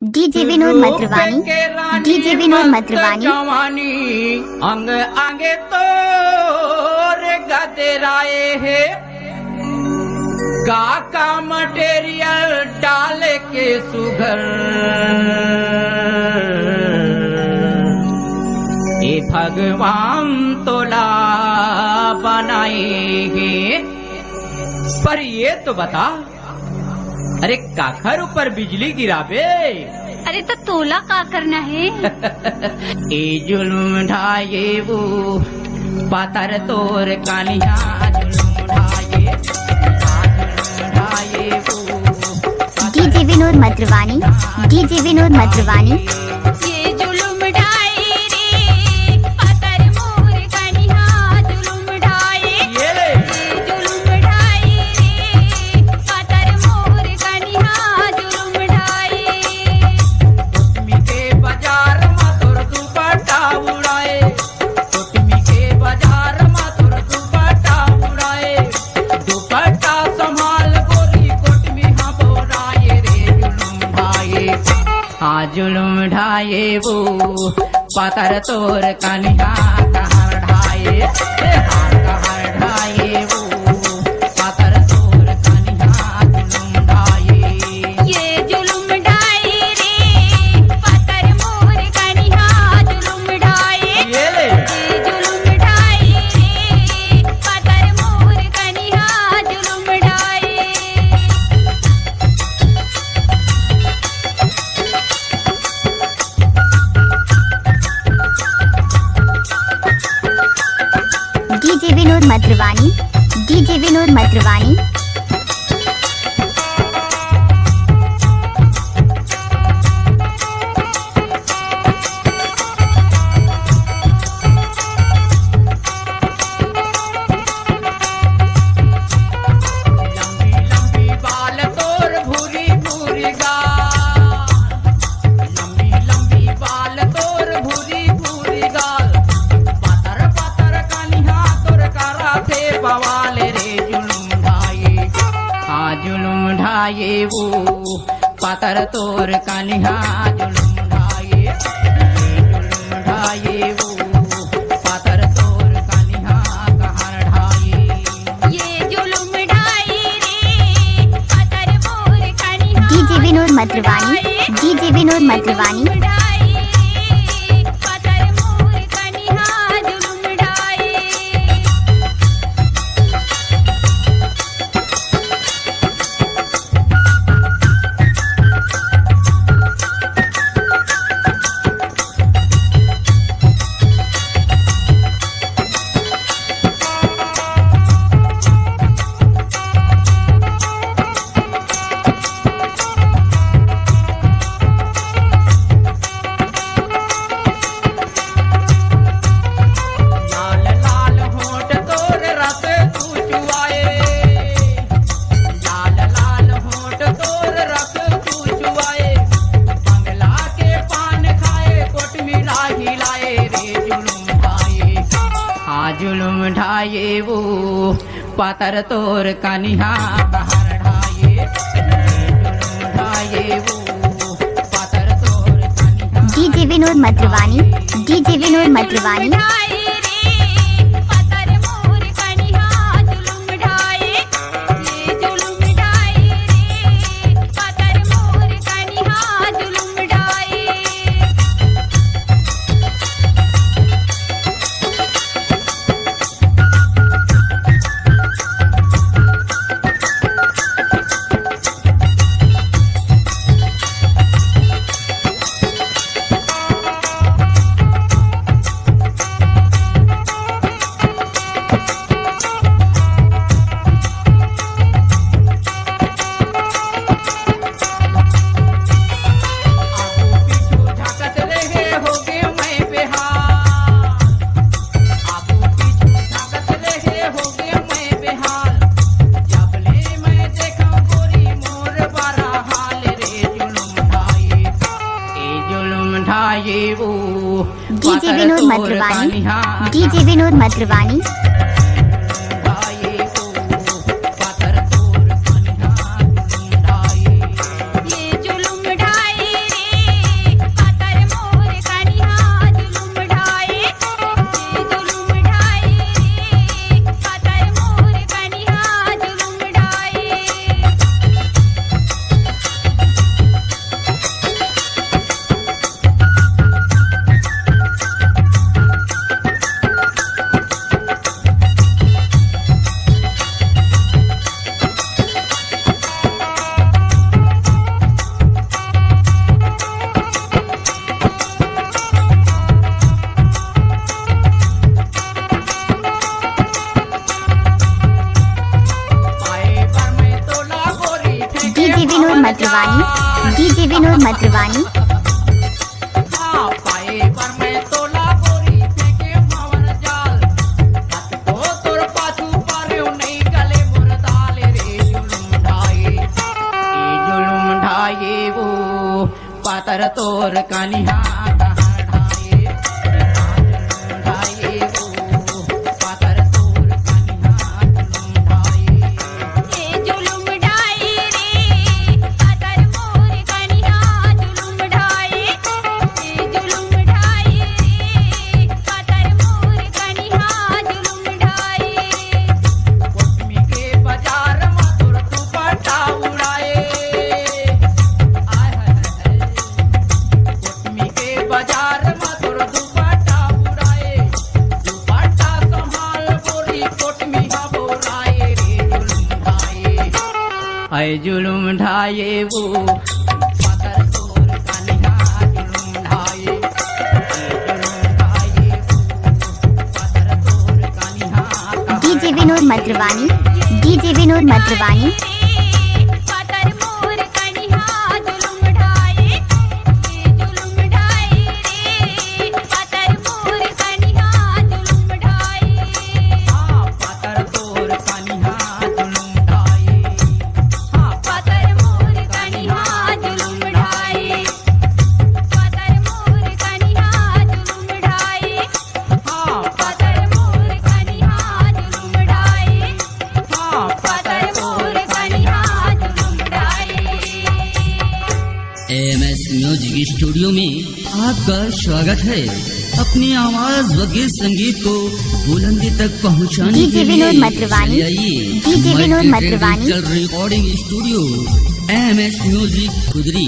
DJ Vinod Madhurvani, DJ Vinod Madhurvani. अंग आगे तो गदराए है का मटेरियल डाल के सुगर ये भगवान तोला बनाएंगे। पर ये तो बता, अरे काखर ऊपर बिजली गिराबे? अरे तो तोला का करना है? ए जुल्म ढाए वो पातर तोर कालिया जुल्म ढाए वो। DJ Vinod Madhurvani, DJ Vinod Madhurvani. ये जुल्म ढाए रे पातर मोर कालिया जुल्म ढाए। ये जुल्म ढाए रे पातर मोर कालिया जुल्म ढाए। कुटमी के बाजार में तोर दुपट्टा उड़ाए, कुटमी के बाजार में तोर दुपट्टा उड़ाए। दुपट्टा संभाल गोरी कुटमी हाँ बोराए रे जुल्म ढाए। हाँ जुल्म ढाए वो पातर तोर कानिहा कहर ढाए। हाँ कहर ढाए वो पातर तोर कानिहा जुल्म ढाए। ये जुल्म ढाए रे पातर मोर कालिया जुल्म ढाए। ये ले ये जुल्म ढाए रे पातर मोर कालिया जुल्म ढाए। DJ Vinod Madhurvani, DJ Vinod Madhurvani. लंबी लंबी बाल तोर भूरी भूरी गाल, लंबी लंबी बाल तोर भूरी भूरी गाल। पातर पातर कानिहा तोर करा थे बवाल रे जुलुम ढाए। हाँ जुलुम ढाए वो पातर तोर कानिहा जुलुम ढाए। जुलुम ढाए वो पातर तोर कानिहा कहर ढाए। ये जुल्म ढाए रे पातर मोर कालिया डीजे विनोद मधुरवानी, डीजे विनोद मधुरवानी। जुल्म ढाए रे पातर मोर कालिया जुल्म ढाए। लाल लाल होंठ तोर रस चुचुआए, लाल लाल होंठ तोर रस चुचुआए। बंगला के पान खाए कोट मिला हिलाए रे जुलुम ढाए। हाँ जुलुम ढाए वो पातर तोर कानिहा कहर ढाए। जुलुम ढाए वो पातर तोर कानिहा। DJ Vinod Madhurvani, DJ Vinod Madhurvani. ढाए रे पातर मोर कालिया जुल्म ढाए। ये जुल्म ढाए रे पातर मोर कालिया जुल्म ढाए। आगू पीछू झाकत रहे होगे मैं बेहाल, आगू पीछू झाकत रहे होगे मैं बेहाल। जब ले मैं देखा गोरी मोर बड़ा हाल रे जुलुम ढाए। ए जुलुम ढाए वो डीजे विनोद मधुरवानी, डीजे विनोद मधुरवानी। ढाए वो पातर तोर कानिहा जुलुम ढाए। ये जुल्म ढाए रे मधुबानी हाँ पाए पर मैं तोला गोरी फेंके भंवर जाल हाथ को तोर पाछू पारे नहीं गले मोर दाल रे जुलुम ढाए वो पातर तोर कनिहा जुलुम ढाए वो पातर तोर कनिहा जुलुम ढाए पातर तोर कनिहा DJ Vinod Madhubani DJ Vinod Madhubani MS music studio में आपका स्वागत है। अपनी आवाज व गीत संगीत को बुलंदी तक पहुंचाने डीजे के विनोद लिए Madhubani DJ Vinod Madhubani recording studio MS music खुदरी।